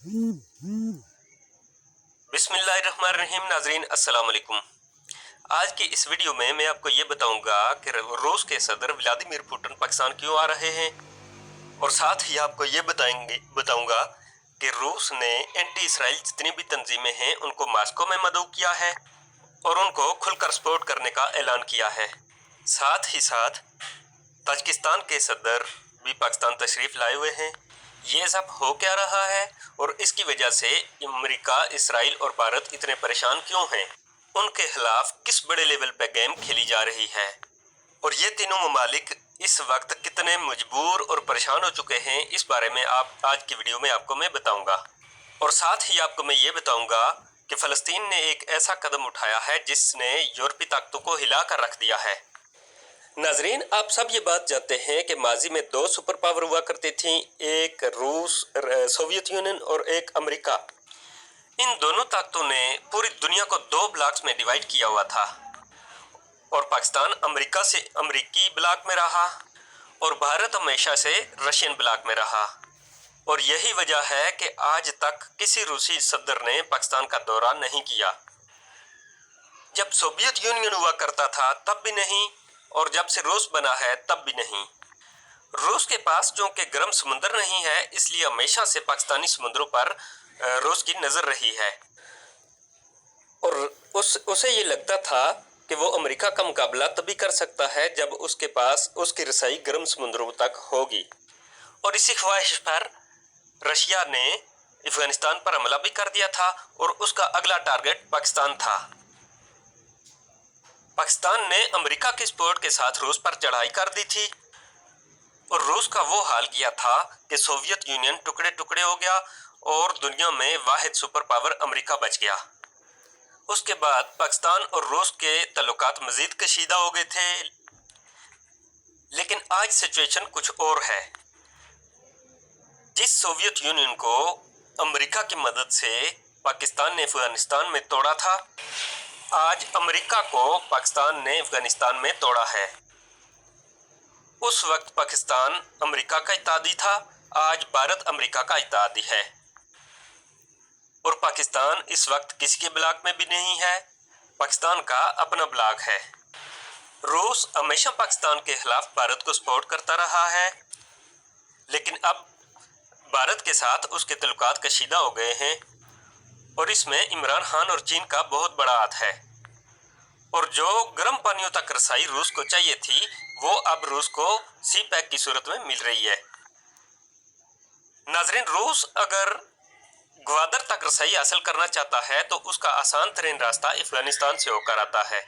बिस्मिल्लाहिर्रहमानिर्रहीम। नाजरीन अस्सलाम वालेकुम। आज की इस वीडियो में मैं आपको ये बताऊंगा कि रूस के सदर व्लादिमीर पुतिन पाकिस्तान क्यों आ रहे हैं, और साथ ही आपको ये बताऊंगा कि रूस ने एंटी इसराइल जितनी भी तंजीमें हैं उनको मॉस्को में मदऊ किया है और उनको खुलकर सपोर्ट करने का ऐलान किया है। साथ ही साथ ताजिकिस्तान के सदर भी पाकिस्तान तशरीफ लाए हुए हैं। ये सब हो क्या रहा है और इसकी वजह से अमेरिका, इसराइल और भारत इतने परेशान क्यों हैं, उनके खिलाफ किस बड़े लेवल पे गेम खेली जा रही है, और ये तीनों ममालिक इस वक्त कितने मजबूर और परेशान हो चुके हैं, इस बारे में आज की वीडियो में आपको मैं बताऊंगा। और साथ ही आपको मैं ये बताऊंगा कि फ़लस्तीन ने एक ऐसा कदम उठाया है जिसने यूरोपीय ताकतों को हिला कर रख दिया है। नाजरीन, आप सब ये बात जानते हैं कि माजी में दो सुपर पावर हुआ करती थी, एक रूस, सोवियत यूनियन और एक अमेरिका। इन दोनों ताकतों ने पूरी दुनिया को दो ब्लॉक्स में डिवाइड किया हुआ था और पाकिस्तान अमेरिका से अमेरिकी ब्लॉक में रहा और भारत हमेशा से रशियन ब्लॉक में रहा। और यही वजह है कि आज तक किसी रूसी सदर ने पाकिस्तान का दौरा नहीं किया। जब सोवियत यूनियन हुआ करता था तब भी नहीं, और जब से रूस बना है तब भी नहीं। रूस के पास चूंकि गर्म समुंदर नहीं है, इसलिए हमेशा से पाकिस्तानी समुद्रों पर रूस की नजर रही है और उसे ये लगता था कि वो अमेरिका का मुकाबला तभी कर सकता है जब उसके पास उसकी रसाई गर्म समुद्रों तक होगी। और इसी ख्वाहिश पर रशिया ने अफगानिस्तान पर हमला भी कर दिया था और उसका अगला टारगेट पाकिस्तान था। पाकिस्तान ने अमेरिका के सपोर्ट के साथ रूस पर चढ़ाई कर दी थी और रूस का वो हाल किया था कि सोवियत यूनियन टुकड़े टुकड़े हो गया और दुनिया में वाहिद सुपर पावर अमेरिका बच गया। उसके बाद पाकिस्तान और रूस के ताल्लुकात मजीद कशीदा हो गए थे। लेकिन आज सिचुएशन कुछ और है। जिस सोवियत यूनियन को अमेरिका की मदद से पाकिस्तान ने अफगानिस्तान में तोड़ा था, आज अमेरिका को पाकिस्तान ने अफगानिस्तान में तोड़ा है। उस वक्त पाकिस्तान अमेरिका का इत्तेहादी था, आज भारत अमेरिका का इत्तेहादी है। और पाकिस्तान इस वक्त किसी के ब्लॉक में भी नहीं है, पाकिस्तान का अपना ब्लॉक है। रूस हमेशा पाकिस्तान के खिलाफ भारत को सपोर्ट करता रहा है, लेकिन अब भारत के साथ उसके ताल्लुकात कशीदा हो गए हैं और इसमें इमरान खान और चीन का बहुत बड़ा हाथ है। और जो गर्म पानियों तक रसाई रूस को चाहिए थी, वो अब रूस को सी पैक की सूरत में मिल रही है। नाजरीन, रूस अगर ग्वादर तक रसाई हासिल करना चाहता है तो उसका आसान तरीन रास्ता अफगानिस्तान से होकर आता है।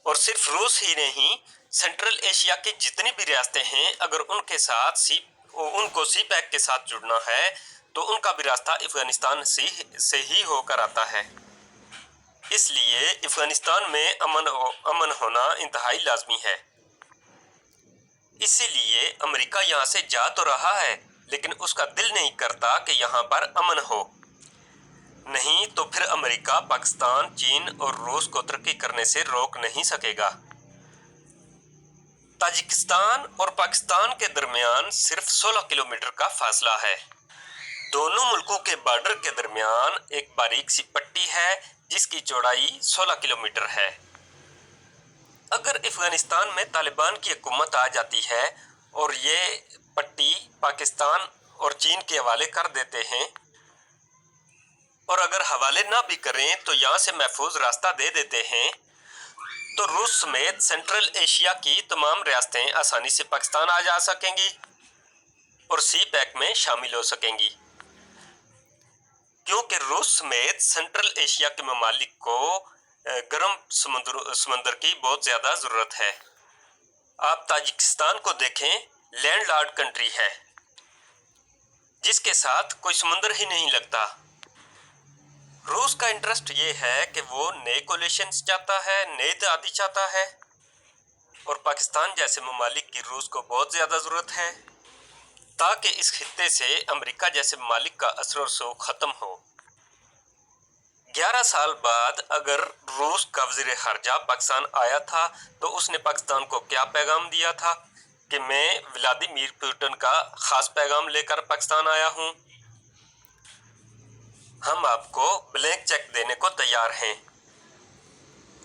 और सिर्फ रूस ही नहीं, सेंट्रल एशिया की जितनी भी रियासतें हैं, अगर उनको सी पैक के साथ जुड़ना है तो उनका भी रास्ता अफगानिस्तान से ही होकर आता है। इसलिए अफगानिस्तान में अमन होना इंतहाई लाजमी है। इसीलिए अमेरिका यहाँ से जा तो रहा है, लेकिन उसका दिल नहीं करता कि यहाँ पर अमन हो। नहीं तो फिर अमेरिका पाकिस्तान, चीन और रूस को तरक्की करने से रोक नहीं सकेगा। ताजिकिस्तान और पाकिस्तान के दरमियान सिर्फ 16 किलोमीटर का फासला है। दोनों मुल्कों के बॉर्डर के दरमियान एक बारीक सी पट्टी है जिसकी चौड़ाई 16 किलोमीटर है। अगर अफगानिस्तान में तालिबान की हुकूमत आ जाती है और ये पट्टी पाकिस्तान और चीन के हवाले कर देते हैं, और अगर हवाले ना भी करें तो यहाँ से महफूज रास्ता दे देते हैं, तो रूस समेत सेंट्रल एशिया की तमाम रियासतें आसानी से पाकिस्तान आ जा सकेंगी और सी पैक में शामिल हो सकेंगी। क्योंकि रूस समेत सेंट्रल एशिया के ममालिक को गर्म समंदर की बहुत ज़्यादा ज़रूरत है। आप ताजिकिस्तान को देखें, लैंडलॉर्ड कंट्री है जिसके साथ कोई समुंदर ही नहीं लगता। रूस का इंटरेस्ट ये है कि वो नए कोलिशन चाहता है, नए इत्तेहादी चाहता है, और पाकिस्तान जैसे ममालिक की रूस को बहुत ज़्यादा ज़रूरत है ताकि इस खित्ते से अमेरिका जैसे ममालिक का असर और रसूख ख़त्म हो। 11 साल बाद अगर रूस का वज़ीर ख़ारजा पाकिस्तान आया था तो उसने पाकिस्तान को क्या पैगाम दिया था कि मैं व्लादिमीर पुतिन का ख़ास पैगाम लेकर पाकिस्तान आया हूँ। हम आपको ब्लैंक चेक देने को तैयार हैं।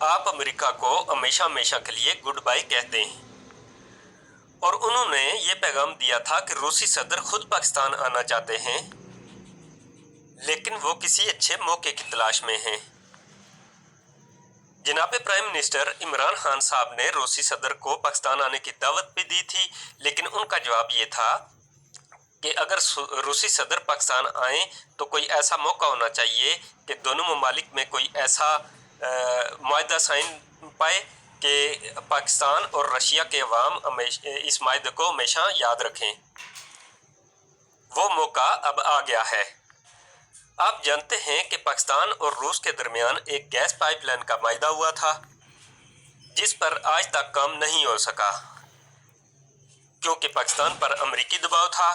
आप अमेरिका को हमेशा हमेशा के लिए गुड बाय कहते हैं। और उन्होंने ये पैगाम दिया था कि रूसी सदर खुद पाकिस्तान आना चाहते हैं, लेकिन वो किसी अच्छे मौके की तलाश में हैं। जनाब प्राइम मिनिस्टर इमरान खान साहब ने रूसी सदर को पाकिस्तान आने की दावत भी दी थी, लेकिन उनका जवाब ये था कि अगर रूसी सदर पाकिस्तान आए तो कोई ऐसा मौका होना चाहिए कि दोनों ममालिक में कोई ऐसा मुआहदा साइन पाए कि पाकिस्तान और रशिया के अवाम इस माहदे को हमेशा याद रखें। वो मौका अब आ गया है। आप जानते हैं कि पाकिस्तान और रूस के दरमियान एक गैस पाइपलाइन का माहदा हुआ था, जिस पर आज तक काम नहीं हो सका, क्योंकि पाकिस्तान पर अमेरिकी दबाव था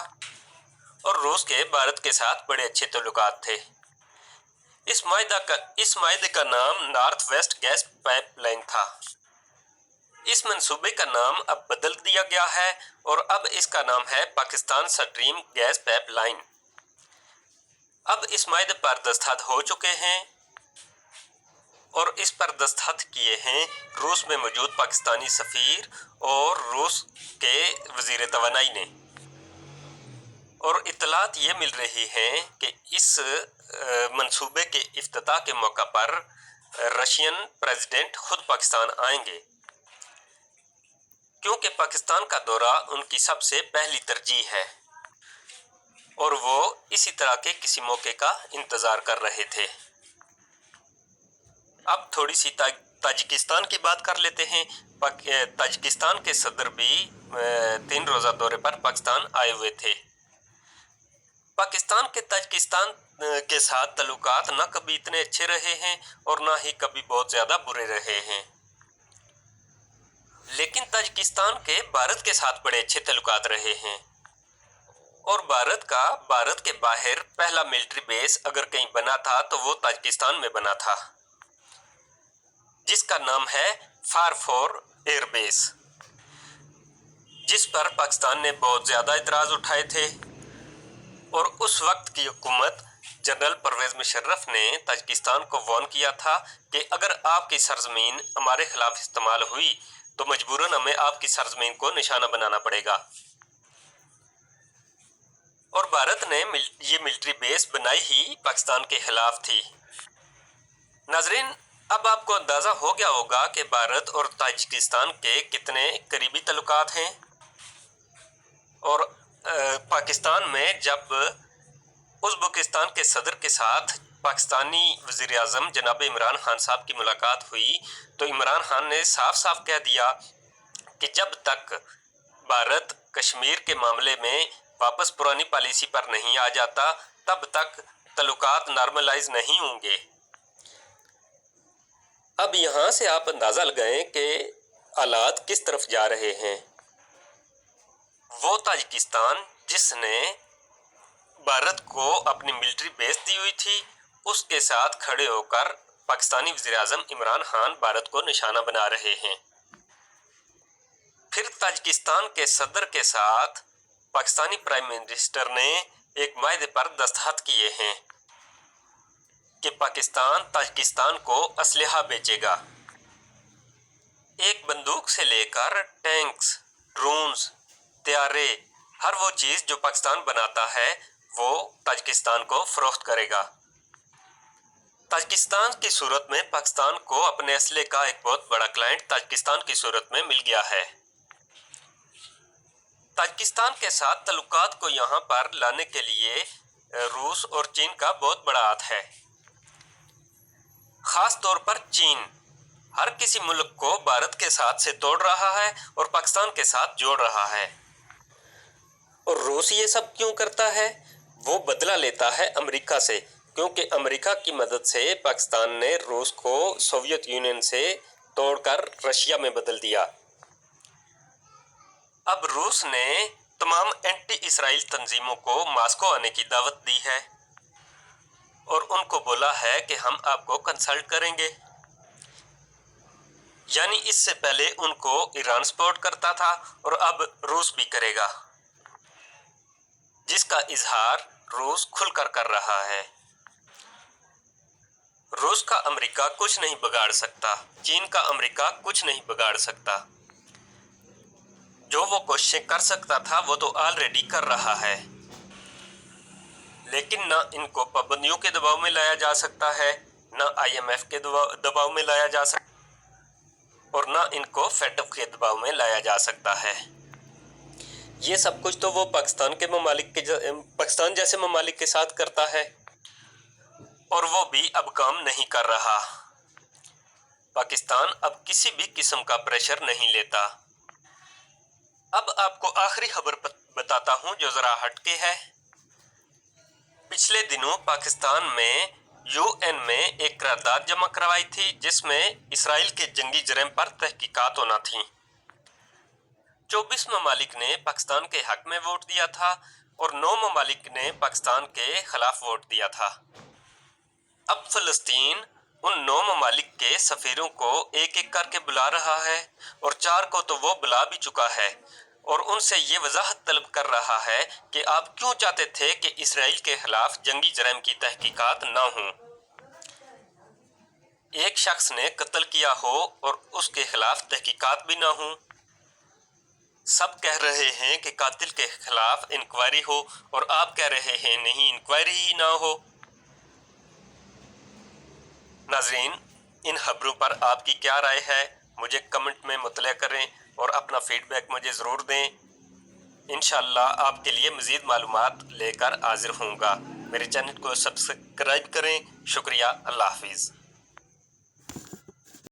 और रूस के भारत के साथ बड़े अच्छे ताल्लुकात थे। इस माहदे का नाम नॉर्थ वेस्ट गैस पाइपलाइन था। इस मंसूबे का नाम अब बदल दिया गया है और अब इसका नाम है पाकिस्तान स्ट्रीम गैस पाइपलाइन। अब इस माहदे पर दस्तखत हो चुके हैं और इस पर दस्तखत किए हैं रूस में मौजूद पाकिस्तानी सफीर और रूस के वजीर तवानाई ने। और इत्तलात ये मिल रही हैं कि इस मंसूबे के इफ्तिताह के मौका पर रशियन प्रेसिडेंट खुद पाकिस्तान आएंगे, क्योंकि पाकिस्तान का दौरा उनकी सबसे पहली तरजीह है और वो इसी तरह के किसी मौके का इंतज़ार कर रहे थे। अब थोड़ी सी ताजिकिस्तान की बात कर लेते हैं। ताजिकिस्तान के सदर भी 3 रोज़ा दौरे पर पाकिस्तान आए हुए थे। पाकिस्तान के ताजिकिस्तान के साथ ताल्लुकात न कभी इतने अच्छे रहे हैं और ना ही कभी बहुत ज़्यादा बुरे रहे हैं, लेकिन ताजिकिस्तान के भारत के साथ बड़े अच्छे ताल्लुकात रहे हैं। और भारत के बाहर पहला मिलिट्री बेस अगर कहीं बना था तो वो ताजिकिस्तान में बना था, जिसका नाम है फारफोर एयर बेस, जिस पर पाकिस्तान ने बहुत ज़्यादा इतराज़ उठाए थे। और उस वक्त की हुकूमत जनरल परवेज़ मुशर्रफ ने ताजिकिस्तान को वार्न किया था कि अगर आपकी सरजमीन हमारे खिलाफ इस्तेमाल हुई तो मजबूरन हमें आपकी सरजमीन को निशाना बनाना पड़ेगा। और भारत ने ये मिलिट्री बेस बनाई ही पाकिस्तान के खिलाफ थी। नाजरीन, अब आपको अंदाज़ा हो गया होगा कि भारत और ताजिकिस्तान के कितने करीबी ताल्लुकात हैं। और पाकिस्तान में जब उज़्बेकिस्तान के सदर के साथ पाकिस्तानी वज़ीर आज़म जनाब इमरान खान साहब की मुलाकात हुई तो इमरान खान ने साफ साफ कह दिया कि जब तक भारत कश्मीर के मामले में वापस पुरानी पॉलिसी पर नहीं आ जाता तब तक ताल्लुकात नॉर्मलाइज नहीं होंगे। अब यहाँ से आप अंदाज़ा लगाएं कि हालात किस तरफ जा रहे हैं। वो ताजिकिस्तान जिसने भारत को अपनी मिलिट्री बेस दी हुई थी, उसके साथ खड़े होकर पाकिस्तानी वज़ीर आज़म इमरान खान भारत को निशाना बना रहे हैं। फिर ताजिकिस्तान के सदर के साथ पाकिस्तानी प्राइम मिनिस्टर ने एक माहदे पर दस्तखत किए हैं कि पाकिस्तान ताजिकिस्तान को असलहा बेचेगा। एक बंदूक से लेकर टैंक्स, ड्रोन्स, तैयारे, हर वो चीज़ जो पाकिस्तान बनाता है वो ताजिकिस्तान को फरोख्त करेगा। ताजिकिस्तान की सूरत में पाकिस्तान को अपने असले का एक बहुत बड़ा क्लाइंट ताजिकिस्तान की सूरत में मिल गया है। ताजिकिस्तान के साथ ताल्लुकात को यहाँ पर लाने के लिए रूस और चीन का बहुत बड़ा हाथ है। ख़ास तौर पर चीन हर किसी मुल्क को भारत के साथ से तोड़ रहा है और पाकिस्तान के साथ जोड़ रहा है। और रूस ये सब क्यों करता है? वो बदला लेता है अमेरिका से, क्योंकि अमेरिका की मदद से पाकिस्तान ने रूस को सोवियत यूनियन से तोड़कर रशिया में बदल दिया। अब रूस ने तमाम एंटी इसराइल तंजीमों को मास्को आने की दावत दी है और उनको बोला है कि हम आपको कंसल्ट करेंगे। यानी इससे पहले उनको ईरान सपोर्ट करता था और अब रूस भी करेगा, जिसका इजहार रूस खुलकर कर रहा है। रूस का अमेरिका कुछ नहीं बिगाड़ सकता, चीन का अमेरिका कुछ नहीं बिगाड़ सकता। जो वो कोशिशें कर सकता था वो तो ऑलरेडी कर रहा है, लेकिन ना इनको पाबंदियों के दबाव में लाया जा सकता है, ना IMF के दबाव में लाया जा सकता और ना इनको फेडअप के दबाव में लाया जा सकता है। ये सब कुछ तो वो पाकिस्तान जैसे ममालिक के साथ करता है और वो भी अब काम नहीं कर रहा। पाकिस्तान अब किसी भी किस्म का प्रेशर नहीं लेता। अब आपको आखिरी खबर बताता हूं जो जरा हटके है। पिछले दिनों पाकिस्तान में UN में एक करारदाद जमा करवाई थी जिसमें इसराइल के जंगी जरम पर तहकीकात होना थी। 24 ममालिक ने पाकिस्तान के हक में वोट दिया था और 9 ममालिक ने पाकिस्तान के खिलाफ वोट दिया था। अब फलस्तीन उन 9 ममालिक के सफीरों को एक एक करके बुला रहा है और 4 को तो वो बुला भी चुका है और उनसे ये वजाहत तलब कर रहा है कि आप क्यों चाहते थे कि इसराइल के खिलाफ जंगी जरम की तहकीकात ना हों। एक शख्स ने कत्ल किया हो और उसके खिलाफ तहकीकात भी ना हों। सब कह रहे हैं कि कातिल के खिलाफ इंक्वायरी हो और आप कह रहे हैं नहीं, इंक्वायरी ही ना हो। नाज़रीन, इन खबरों पर आपकी क्या राय है मुझे कमेंट में मुतला करें और अपना फीडबैक मुझे ज़रूर दें। इंशाअल्लाह आपके लिए मज़ीद मालूमात लेकर हाजिर होऊंगा। मेरे चैनल को सब्सक्राइब करें। शुक्रिया। अल्लाह हाफिज़।